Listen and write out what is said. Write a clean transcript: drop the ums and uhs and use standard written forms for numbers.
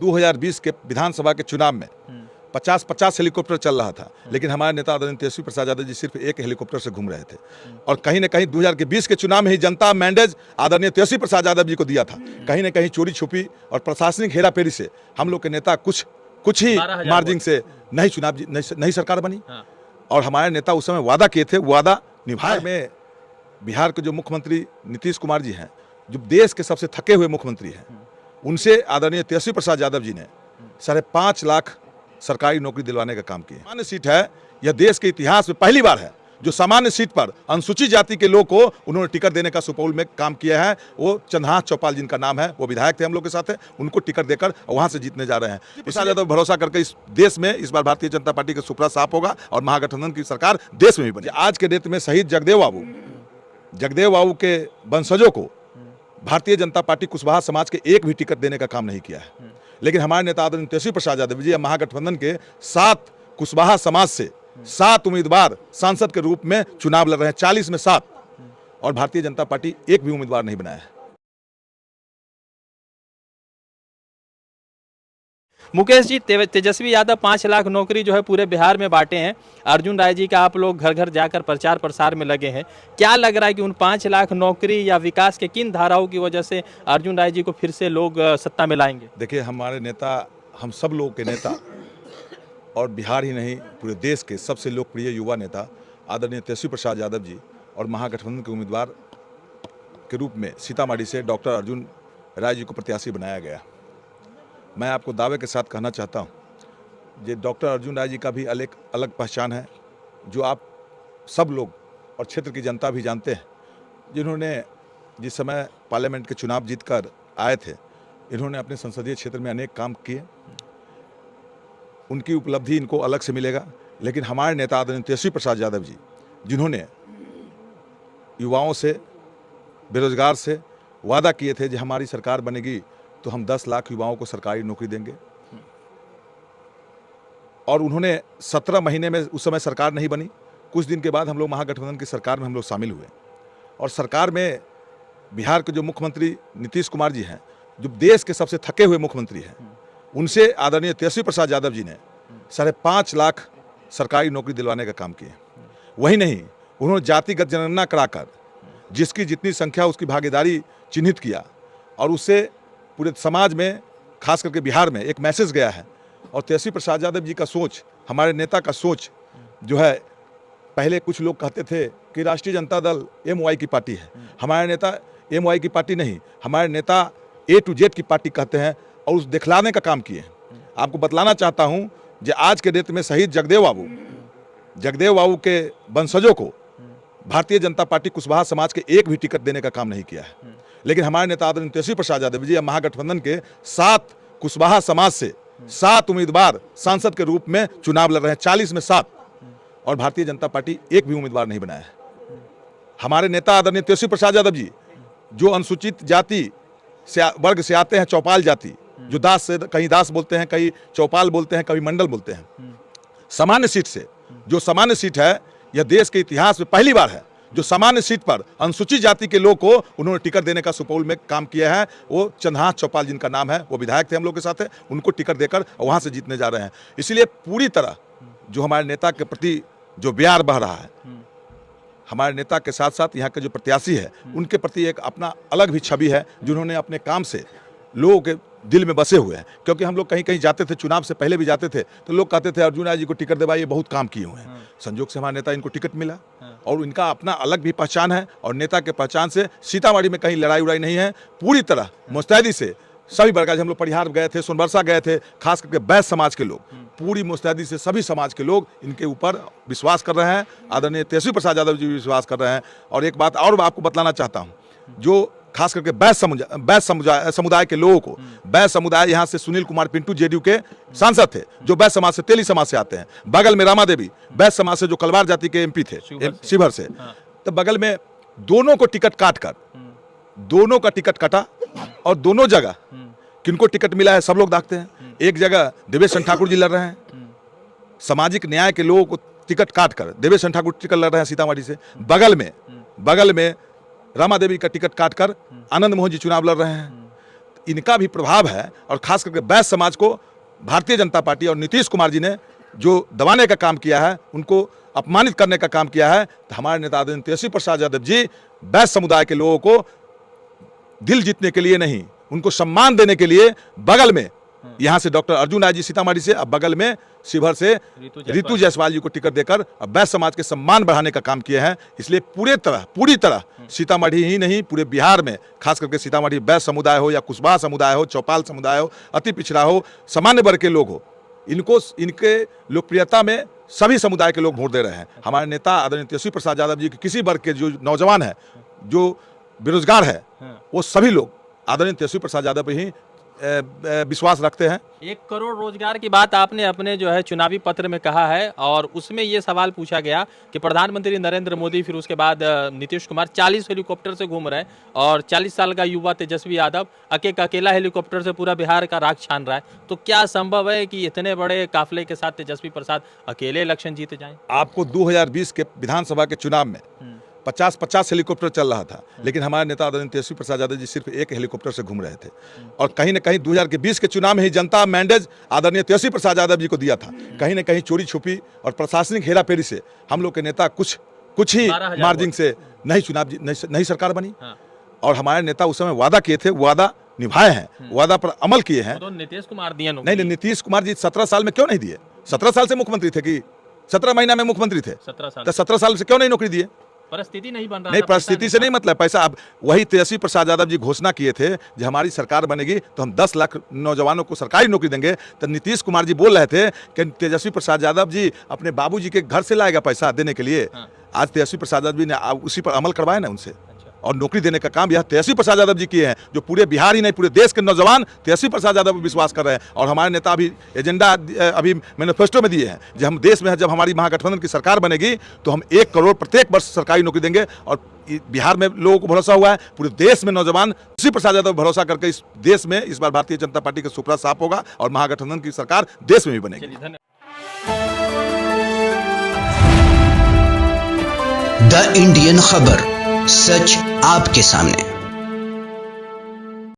2020 के विधानसभा के चुनाव में 50-50 हेलीकॉप्टर चल रहा था, लेकिन हमारे नेता आदरणीय तेजस्वी प्रसाद यादव जी सिर्फ एक हेलीकॉप्टर से घूम रहे थे। और कहीं न कहीं 2020 के चुनाव में ही जनता मैंडेज आदरणीय तेजस्वी प्रसाद यादव जी को दिया था। कहीं न कहीं चोरी छुपी और प्रशासनिक हेराफेरी से हम लोग के नेता कुछ ही मार्जिन से नहीं सरकार बनी। और हमारे नेता उस समय वादा किए थे, वादा निभाए। में बिहार के जो मुख्यमंत्री नीतीश कुमार जी हैं, जो देश के सबसे थके हुए मुख्यमंत्री हैं, उनसे आदरणीय तेजस्वी प्रसाद यादव जी ने 5.5 लाख सरकारी नौकरी दिलवाने का काम किया। सामान्य सीट है, यह देश के इतिहास में पहली बार है जो सामान्य सीट पर अनुसूचित जाति के लोग को उन्होंने टिकट देने का सुपौल में काम किया है। वो चंद्रहास चौपाल जिनका नाम है, वो विधायक थे हम लोग के साथ है, उनको टिकट देकर वहां से जीतने जा रहे हैं। प्रसाद यादव भरोसा करके इस देश में इस बार भारतीय जनता पार्टी का सुपड़ा साफ होगा और महागठबंधन की सरकार देश में भी बनी। आज के डेट में शहीद जगदेव बाबू के वंशजों को भारतीय जनता पार्टी कुशवाहा समाज के एक भी टिकट देने का काम नहीं किया है। लेकिन हमारे नेता आदरणीय तेजस्वी प्रसाद यादव जी महागठबंधन के 7 कुशवाहा समाज से 7 उम्मीदवार सांसद के रूप में चुनाव लड़ रहे हैं, 40 में 7, और भारतीय जनता पार्टी एक भी उम्मीदवार नहीं बनाया है। मुकेश जी, तेजस्वी यादव 5 लाख नौकरी जो है पूरे बिहार में बांटे हैं। अर्जुन राय जी का आप लोग घर घर जाकर प्रचार प्रसार में लगे हैं। क्या लग रहा है कि उन 5 लाख नौकरी या विकास के किन धाराओं की वजह से अर्जुन राय जी को फिर से लोग सत्ता में लाएंगे? देखिए, हमारे नेता, हम सब लोगों के नेता, और बिहार ही नहीं पूरे देश के सबसे लोकप्रिय युवा नेता आदरणीय तेजस्वी प्रसाद यादव जी और महागठबंधन के उम्मीदवार के रूप में सीतामढ़ी से डॉक्टर अर्जुन राय जी को प्रत्याशी बनाया गया। मैं आपको दावे के साथ कहना चाहता हूँ, ये डॉक्टर अर्जुन राय जी का भी अलग पहचान है, जो आप सब लोग और क्षेत्र की जनता भी जानते हैं। जिन्होंने जिस समय पार्लियामेंट के चुनाव जीतकर आए थे, इन्होंने अपने संसदीय क्षेत्र में अनेक काम किए। उनकी उपलब्धि इनको अलग से मिलेगा। लेकिन हमारे नेता आदरणीय तेजस्वी प्रसाद यादव जी, जिन्होंने युवाओं से, बेरोजगार से वादा किए थे कि हमारी सरकार बनेगी तो हम 10 लाख युवाओं को सरकारी नौकरी देंगे, और उन्होंने 17 महीने में, उस समय सरकार नहीं बनी, कुछ दिन के बाद हम लोग महागठबंधन की सरकार में हम लोग शामिल हुए। और सरकार में बिहार के जो मुख्यमंत्री नीतीश कुमार जी हैं, जो देश के सबसे थके हुए मुख्यमंत्री हैं, उनसे आदरणीय तेजस्वी प्रसाद यादव जी ने 5.5 लाख सरकारी नौकरी दिलवाने का काम किया। वही नहीं, उन्होंने जातिगत जनगणना कराकर जिसकी जितनी संख्या उसकी भागीदारी चिन्हित किया, और उससे पूरे समाज में, खास करके बिहार में एक मैसेज गया है। और तेजस्वी प्रसाद यादव जी का सोच, हमारे नेता का सोच जो है, पहले कुछ लोग कहते थे कि राष्ट्रीय जनता दल MY की पार्टी है। हमारे नेता MY की पार्टी नहीं, हमारे नेता A to Z की पार्टी कहते हैं, और उस दिखलाने का काम किए हैं। आपको बतलाना चाहता हूं कि आज के डेट में शहीद जगदेव बाबू के वंशजों को भारतीय जनता पार्टी कुशवाहा समाज के एक भी टिकट देने का काम नहीं किया है। लेकिन हमारे नेता आदरणीय तेजस्वी प्रसाद यादव जी महागठबंधन के 7 कुशवाहा समाज से 7 उम्मीदवार सांसद के रूप में चुनाव लड़ रहे हैं, 40 में 7, और भारतीय जनता पार्टी एक भी उम्मीदवार नहीं बनाया है। हमारे नेता आदरणीय तेजस्वी प्रसाद यादव जी, जो अनुसूचित जाति से वर्ग से आते हैं, चौपाल जाति, जो दास से, कहीं दास बोलते हैं, कहीं चौपाल बोलते हैं, कभी मंडल बोलते हैं, सामान्य सीट से, जो सामान्य सीट है, यह देश के इतिहास में पहली बार है जो सामान्य सीट पर अनुसूचित जाति के लोग को उन्होंने टिकट देने का सुपौल में काम किया है। वो चंद्रहास चौपाल जिनका नाम है, वो विधायक थे हम लोग के साथ है, उनको टिकट देकर वहाँ से जीतने जा रहे हैं। इसलिए पूरी तरह जो हमारे नेता के प्रति जो प्यार बह रहा है, हमारे नेता के साथ साथ यहाँ के जो प्रत्याशी है, उनके प्रति एक अपना अलग भी छवि है, जिन्होंने अपने काम से लोगों के दिल में बसे हुए हैं। क्योंकि हम लोग कहीं कहीं जाते थे, चुनाव से पहले भी जाते थे, तो लोग कहते थे अर्जुन राय जी को टिकट दिवाइए, बहुत काम किए हुए हैं। संजोग से हमारे नेता इनको टिकट मिला, और इनका अपना अलग भी पहचान है। और नेता के पहचान से सीतामढ़ी में कहीं लड़ाई उड़ाई नहीं है, पूरी तरह मुस्तैदी से सभी वर्ग, हम लोग परिहार गए थे, सोनबरसा गए थे, खास करके बैस समाज के लोग, पूरी मुस्तैदी से सभी समाज के लोग इनके ऊपर विश्वास कर रहे हैं। आदरणीय तेजस्वी प्रसाद यादव जी भी विश्वास कर रहे हैं। और एक बात और आपको बतलाना चाहता हूँ, जो खास करके बैस समुदाय के लोगों को, बैस समुदाय यहाँ से सुनील कुमार पिंटू JDU के सांसद थे, जो बैस समाज से, तेली समाज से आते हैं। बगल में रामा देवी बैस समाज से, जो कलवार जाति के MP थे, शिवहर से। तो बगल में दोनों को टिकट काटकर, दोनों का टिकट कटा, और दोनों जगह किनको टिकट मिला है सब लोग देखते हैं। एक जगह देवेश चंद्र ठाकुर जी लड़ रहे हैं, सामाजिक न्याय के लोगों को टिकट काटकर देवेश चंद्र ठाकुर टिकट लड़ रहे हैं सीतामढ़ी से। बगल में रामा देवी का टिकट काटकर आनंद मोहन जी चुनाव लड़ रहे हैं। इनका भी प्रभाव है, और खास करके बैस समाज को भारतीय जनता पार्टी और नीतीश कुमार जी ने जो दबाने का काम किया है, उनको अपमानित करने का काम किया है। तो हमारे नेता आदरणीय तेजस्वी प्रसाद यादव जी बैस समुदाय के लोगों को दिल जीतने के लिए नहीं, उनको सम्मान देने के लिए बगल में यहाँ से डॉक्टर अर्जुन राय जी सीतामढ़ी से, अब बगल में शिवहर से रितु जायसवाल जी को टिकट देकर अब बैस समाज के सम्मान बढ़ाने का काम किए हैं। इसलिए पूरी तरह सीतामढ़ी ही नहीं, पूरे बिहार में, खास करके सीतामढ़ी बैस समुदाय हो या कुशवाहा समुदाय हो, चौपाल समुदाय हो, अति पिछड़ा हो, सामान्य वर्ग के लोग हो, इनके लोकप्रियता में सभी समुदाय के लोग वोट दे रहे हैं। हमारे नेता आदरणीय तेजस्वी प्रसाद यादव जी के किसी वर्ग के जो नौजवान है, जो बेरोजगार है, वो सभी लोग आदरणीय तेजस्वी प्रसाद यादव पे ही विश्वास रखते हैं। 1 करोड़ रोजगार की बात आपने अपने जो है चुनावी पत्र में कहा है, और उसमें ये सवाल पूछा गया कि प्रधानमंत्री नरेंद्र मोदी, फिर उसके बाद नीतीश कुमार 40 हेलीकॉप्टर से घूम रहे हैं, और 40 साल का युवा तेजस्वी यादव अकेला हेलीकॉप्टर से पूरा बिहार का राख छान रहा है। तो क्या संभव है कि इतने बड़े काफिले के साथ तेजस्वी प्रसाद अकेले इलेक्शन जीते जाएं? आपको 2020 के विधानसभा के चुनाव में 50 हेलीकॉप्टर चल रहा था, लेकिन हमारे नेता आदरणीय तेजस्वी प्रसाद यादव जी सिर्फ 1 हेलीकॉप्टर से घूम रहे थे। और कहीं न कहीं 2020 के चुनाव में ही जनता मैंडेज आदरणीय तेजस्वी प्रसाद यादव जी को दिया था। कहीं न कहीं चोरी छुपी और प्रशासनिक हेराफेरी से हम लोग के नेता कुछ ही मार्जिन से नहीं सरकार बनी। और हमारे नेता उस समय वादा किए थे, वादा निभाए हैं, वादा पर अमल किए हैं। तो नीतीश कुमार दिए नहीं, नीतीश कुमार जी 17 साल में क्यों नहीं दिए? 17 साल से मुख्यमंत्री थे कि 17 महीना में मुख्यमंत्री थे? 17 साल से क्यों नहीं नौकरी दिए? परिस्थिति नहीं बन रहा। नहीं, परिस्थिति से नहीं मतलब पैसा। अब वही तेजस्वी प्रसाद यादव जी घोषणा किए थे कि हमारी सरकार बनेगी तो हम 10 लाख नौजवानों को सरकारी नौकरी देंगे। तो नीतीश कुमार जी बोल रहे थे कि तेजस्वी प्रसाद यादव जी अपने बाबूजी के घर से लाएगा पैसा देने के लिए। आज तेजस्वी प्रसाद यादव जी ने उसी पर अमल करवाया ना उनसे, और नौकरी देने का काम यह तेजस्वी प्रसाद यादव जी किए हैं, जो पूरे बिहार ही नहीं पूरे देश के नौजवान तेजस्वी प्रसाद यादव पर विश्वास कर रहे हैं। और हमारे नेता अभी एजेंडा अभी मैनिफेस्टो में दिए हैं, जब हम देश में जब हमारी महागठबंधन की सरकार बनेगी तो हम 1 करोड़ प्रत्येक वर्ष सरकारी नौकरी देंगे। और बिहार में लोगों को भरोसा हुआ है, पूरे देश में नौजवान तेजस्वी प्रसाद यादव भरोसा करके इस देश में इस बार भारतीय जनता पार्टी का सुपड़ा साफ होगा और महागठबंधन की सरकार देश में भी बनेगी। द इंडियन खबर, सच आपके सामने।